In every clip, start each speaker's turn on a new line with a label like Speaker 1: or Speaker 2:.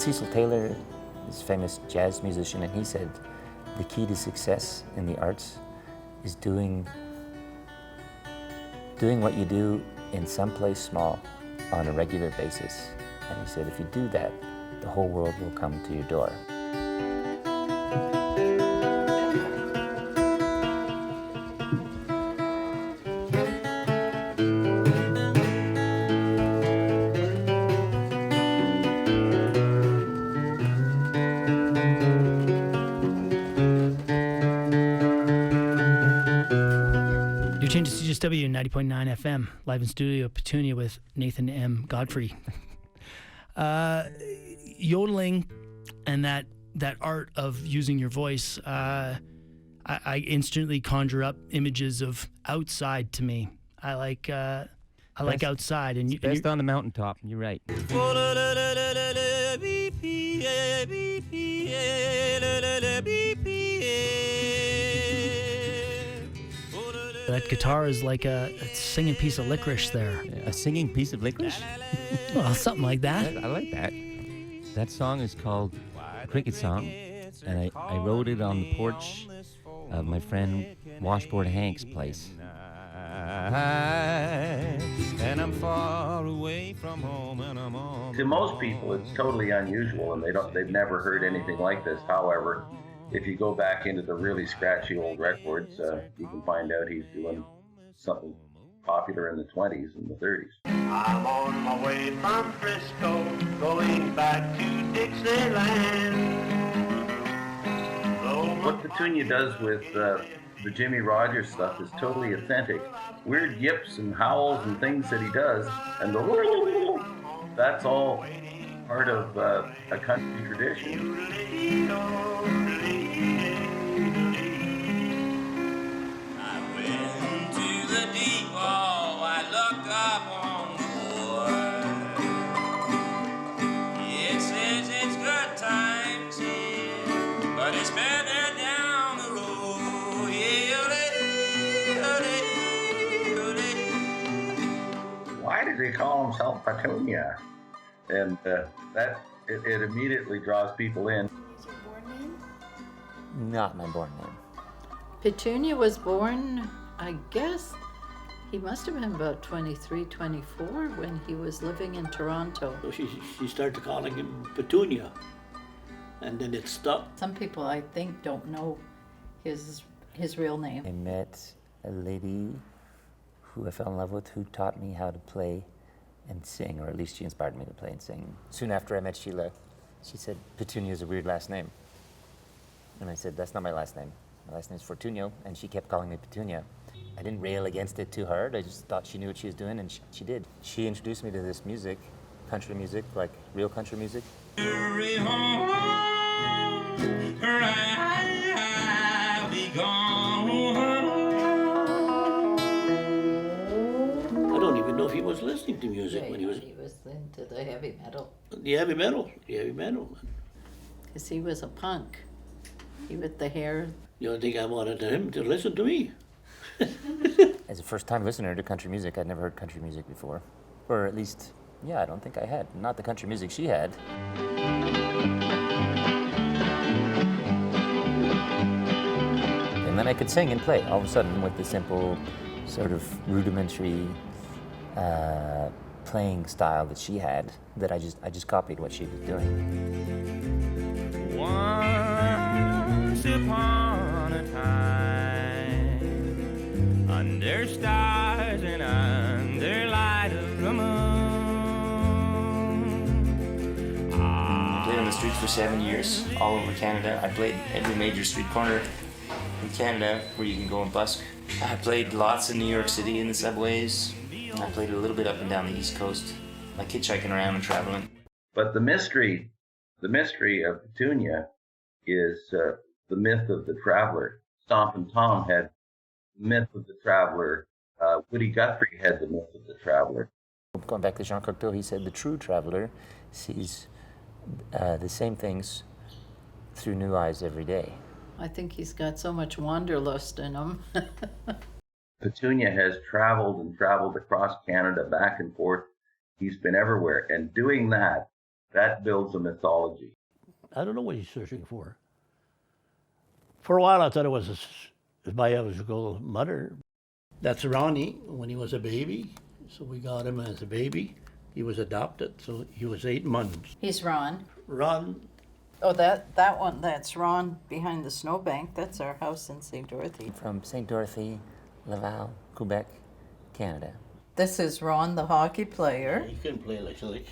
Speaker 1: Cecil Taylor is a famous jazz musician, and he said the key to success in the arts is doing what you do in some place small on a regular basis. And he said if you do that, the whole world will come to your door.
Speaker 2: You're tuned to CJSW 90.9 FM, live in studio, Petunia with Nathan M. Godfrey. Yodeling and that art of using your voice, I instantly conjure up images of outside to me. I like outside, and
Speaker 3: best on the mountaintop. You're right.
Speaker 2: That guitar is like a singing piece of licorice there.
Speaker 3: A singing piece of licorice?
Speaker 2: Well, something like that.
Speaker 3: I like that. That song is called Cricket Song, and I wrote it on the porch of my friend Washboard Hank's place. And I'm far away from home and I'm on.
Speaker 4: To most people, it's totally unusual, and they've never heard anything like this. However, if you go back into the really scratchy old records, you can find out he's doing something popular in the 20s and the 30s.
Speaker 5: I'm on my way from Frisco, going back to Dixieland.
Speaker 4: What Petunia does with the Jimmy Rogers stuff is totally authentic. Weird yips and howls and things that he does, and that's all part of a country tradition.
Speaker 6: I went to the depot, I looked up on the board. It says it's good times here, but it's better down the road.
Speaker 4: Why does he call himself Petunia? And it immediately draws people in.
Speaker 7: Is your born name?
Speaker 1: Not my born name.
Speaker 7: Petunia was born, I guess, he must have been about 23, 24 when he was living in Toronto.
Speaker 8: So she started calling him Petunia, and then it stuck.
Speaker 7: Some people, I think, don't know his real name.
Speaker 1: I met a lady who I fell in love with who taught me how to play and sing, or at least she inspired me to play and sing. Soon after I met Sheila, she said, Petunia is a weird last name. And I said, that's not my last name. My last name's Fortugno, and she kept calling me Petunia. I didn't rail against it too hard. I just thought she knew what she was doing, and she did. She introduced me to this music, country music, like real country music.
Speaker 6: Hurry home, or I'll be gone.
Speaker 8: I don't even know if he was listening to music
Speaker 7: Yeah,
Speaker 8: when he was
Speaker 7: into the heavy metal.
Speaker 8: the heavy metal.
Speaker 7: Because he was a punk. He with the hair.
Speaker 8: You don't think I wanted him to listen to me?
Speaker 1: As a first-time listener to country music, I'd never heard country music before. Or at least, yeah, I don't think I had. Not the country music she had. And then I could sing and play all of a sudden with the simple, sort of rudimentary playing style that she had, that I just copied what she was doing.
Speaker 6: Once upon a time, under stars and under light of the moon.
Speaker 1: I played on the streets for 7 years, all over Canada. I played every major street corner in Canada where you can go and busk. I played lots in New York City in the subways. I played a little bit up and down the East Coast, like hitchhiking around and traveling.
Speaker 4: But the mystery of Petunia is the myth of the traveler. Stompin' Tom had the myth of the traveler. Woody Guthrie had the myth of the traveler.
Speaker 1: Going back to Jean Cocteau, he said the true traveler sees the same things through new eyes every day.
Speaker 7: I think he's got so much wanderlust in him.
Speaker 4: Petunia has traveled across Canada back and forth. He's been everywhere. And doing that That builds a mythology.
Speaker 8: I don't know what he's searching for. For a while, I thought it was his biological mother. That's Ronnie when he was a baby. So we got him as a baby. He was adopted, so he was 8 months.
Speaker 7: He's Ron.
Speaker 8: Ron,
Speaker 7: Oh, that one, that's Ron behind the snowbank. That's our house in St. Dorothy.
Speaker 1: From St. Dorothy, Laval, Quebec, Canada.
Speaker 7: This is Ron, the hockey player.
Speaker 8: he couldn't play like slick.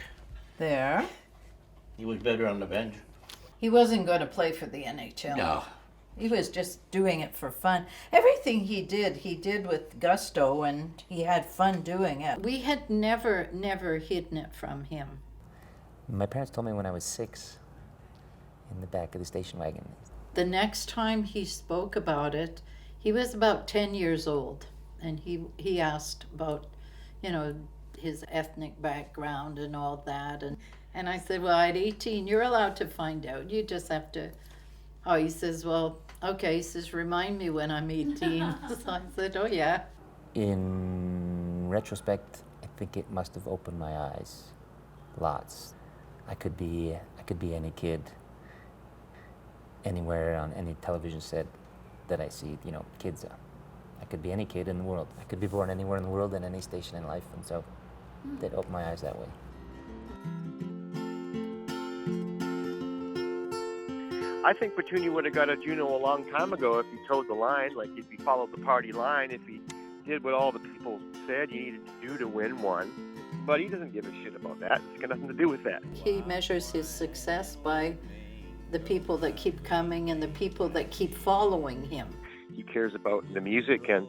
Speaker 7: There.
Speaker 8: He was better on the bench.
Speaker 7: He wasn't going to play for the NHL.
Speaker 8: No.
Speaker 7: He was just doing it for fun. Everything he did with gusto, and he had fun doing it. We had never hidden it from him.
Speaker 1: My parents told me when I was 6 in the back of the station wagon.
Speaker 7: The next time he spoke about it, he was about 10 years old, and he asked about, his ethnic background and all that, and I said, well, at 18, you're allowed to find out. You just have to. Oh, he says, well, okay. He says, remind me when I'm 18. So I said, oh yeah.
Speaker 1: In retrospect, I think it must have opened my eyes, lots. I could be any kid, anywhere on any television set that I see, kids. I could be any kid in the world. I could be born anywhere in the world in any station in life, and so it opened my eyes that way.
Speaker 9: I think Petunia would have got a Juno a long time ago if he towed the line, like if he followed the party line, if he did what all the people said he needed to do to win one. But he doesn't give a shit about that. It's got nothing to do with that.
Speaker 7: He measures his success by the people that keep coming and the people that keep following him.
Speaker 9: He cares about the music and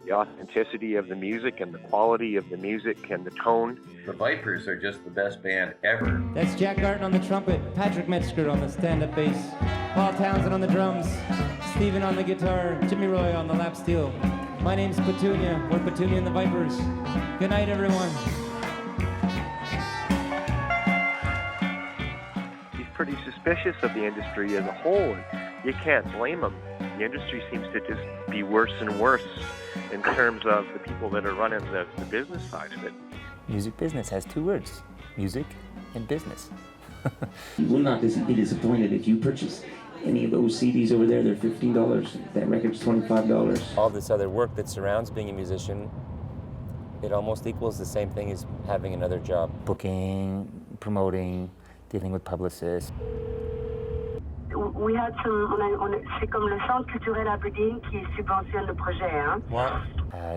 Speaker 9: the authenticity of the music and the quality of the music and the tone.
Speaker 4: The Vipers are just the best band ever.
Speaker 3: That's Jack Garton on the trumpet, Patrick Metzger on the stand-up bass, Paul Townsend on the drums, Stephen on the guitar, Jimmy Roy on the lap steel. My name's Petunia. We're Petunia and the Vipers. Good night, everyone.
Speaker 9: He's pretty suspicious of the industry as a whole, and you can't blame him. The industry seems to just be worse and worse in terms of the people that are running the business side of it.
Speaker 1: Music business has 2 words, music and business.
Speaker 10: You will not be disappointed if you purchase any of those CDs over there. They're $15. That record's $25.
Speaker 1: All this other work that surrounds being a musician, it almost equals the same thing as having another job. Booking, promoting, dealing with publicists.
Speaker 11: We had c'est comme le Centre culturel Aberdeen qui subventionne le projet, hein?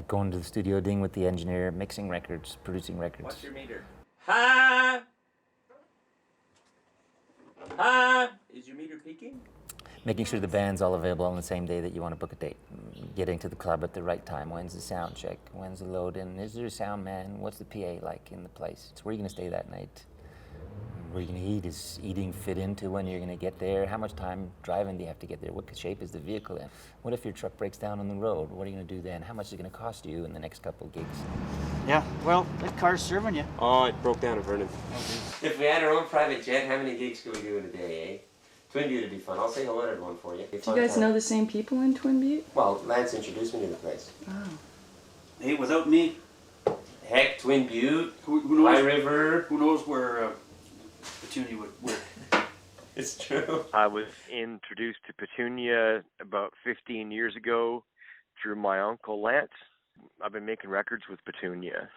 Speaker 1: Going to the studio, dealing with the engineer, mixing records, producing records.
Speaker 6: What's your meter? Ha! Ha! Is your meter peaking?
Speaker 1: Making sure the band's all available on the same day that you want to book a date. Getting to the club at the right time. When's the sound check? When's the load in? Is there a sound man? What's the PA like in the place? Where are you going to stay that night? Where are you going to eat? Is eating fit into when you're going to get there? How much time driving do you have to get there? What shape is the vehicle in? What if your truck breaks down on the road? What are you going to do then? How much is it going to cost you in the next couple of gigs?
Speaker 12: Yeah, well, that car's serving you.
Speaker 6: Oh, it broke down in Vernon. If we had our own private jet, how many gigs could we do in a day, eh? Twin Butte would be fun. I'll say hello to everyone for you.
Speaker 13: Do you guys know the same people in Twin Butte?
Speaker 6: Well, Lance introduced me to the place.
Speaker 13: Oh.
Speaker 12: Hey, without me.
Speaker 6: Heck, Twin Butte,
Speaker 12: Who knows,
Speaker 6: High River.
Speaker 12: Who knows where Petunia would work?
Speaker 6: It's true.
Speaker 9: I was introduced to Petunia about 15 years ago through my uncle Lance. I've been making records with Petunia.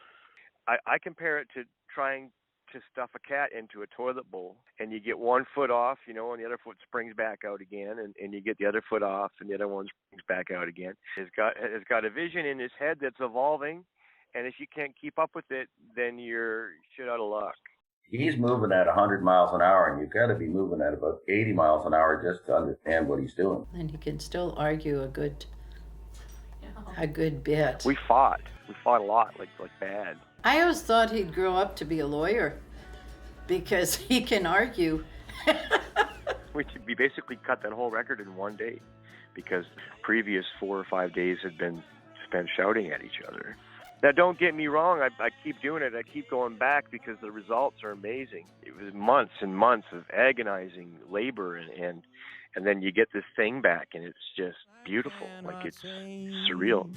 Speaker 9: I compare it to trying to stuff a cat into a toilet bowl, and you get one foot off, and the other foot springs back out again, and you get the other foot off, and the other one springs back out again. Has got a vision in his head that's evolving, and if you can't keep up with it, then you're shit out of luck.
Speaker 4: He's moving at 100 miles an hour, and you've got to be moving at about 80 miles an hour just to understand what he's doing.
Speaker 7: And he can still argue a good bit.
Speaker 9: We fought a lot, like bad.
Speaker 7: I always thought he'd grow up to be a lawyer because he can argue.
Speaker 9: We basically cut that whole record in one day because previous 4 or 5 days had been spent shouting at each other. Now, don't get me wrong, I keep doing it. I keep going back because the results are amazing. It was months and months of agonizing labor, and then you get this thing back, and it's just beautiful. Like, it's surreal.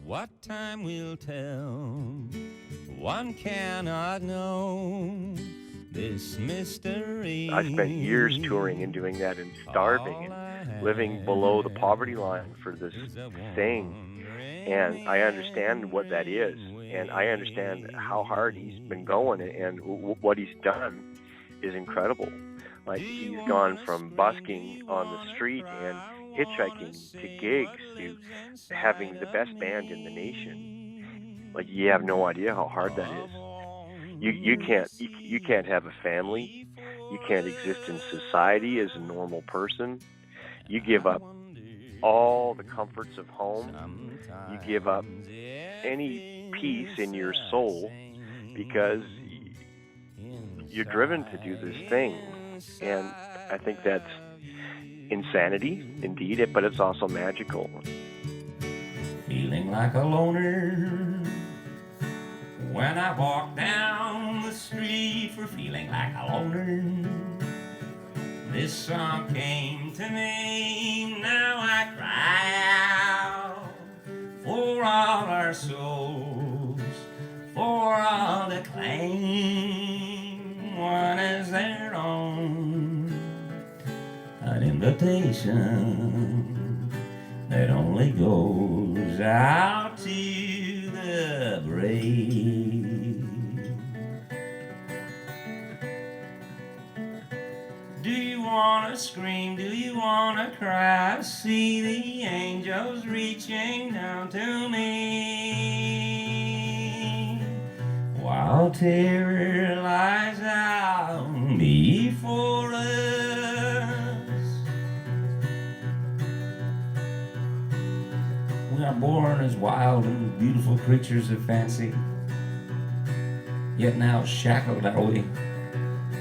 Speaker 3: What time will tell, one cannot know.
Speaker 14: this mystery.
Speaker 9: I spent years touring and doing that and starving and living below the poverty line for this thing. And I understand what that is. And I understand how hard he's been going, and what he's done is incredible. Like, he's gone from busking on the street and hitchhiking to gigs to having the best band in the nation. Like, you have no idea how hard that is. You can't have a family. You can't exist in society as a normal person. You give up all the comforts of home. You give up any peace in your soul because you're driven to do this thing. And I think that's insanity, indeed, but it's also magical.
Speaker 14: Feeling like a loner when I walk down the street, for feeling like a loner. This song came to me, now I cry out for all our souls, for all the claim one is their own. An invitation that only goes out to the brave. Do you wanna scream? Do you wanna cry? See the angels reaching down to me, while terror lies out before us. We are born as wild and beautiful creatures of fancy, yet now shackled are we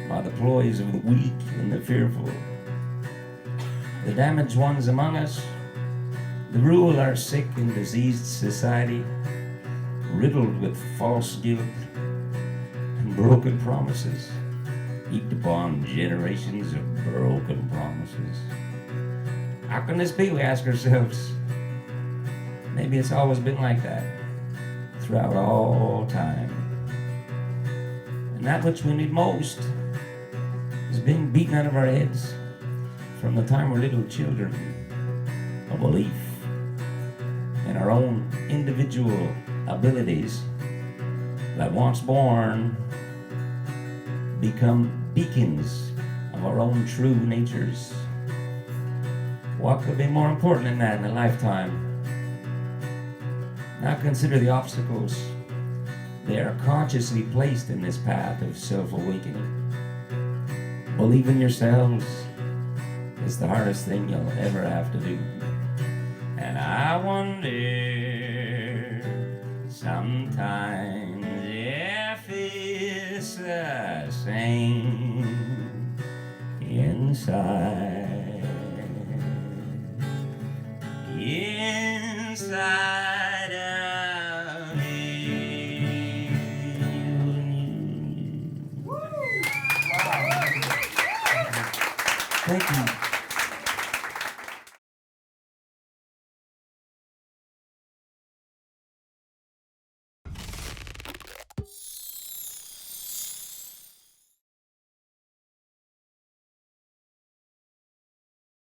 Speaker 14: by the ploys of the weak and the fearful. The damaged ones among us, the rule our sick and diseased society, riddled with false guilt and broken promises, heaped upon generations of broken promises. How can this be, we ask ourselves? Maybe it's always been like that, throughout all time. And that which we need most is being beaten out of our heads from the time we're little children. A belief in our own individual abilities that, once born, become beacons of our own true natures. What could be more important than that in a lifetime? Now consider the obstacles. They are consciously placed in this path of self-awakening. Believe in yourselves. It's the hardest thing you'll ever have to do. And I wonder sometimes if it's the same inside. Inside.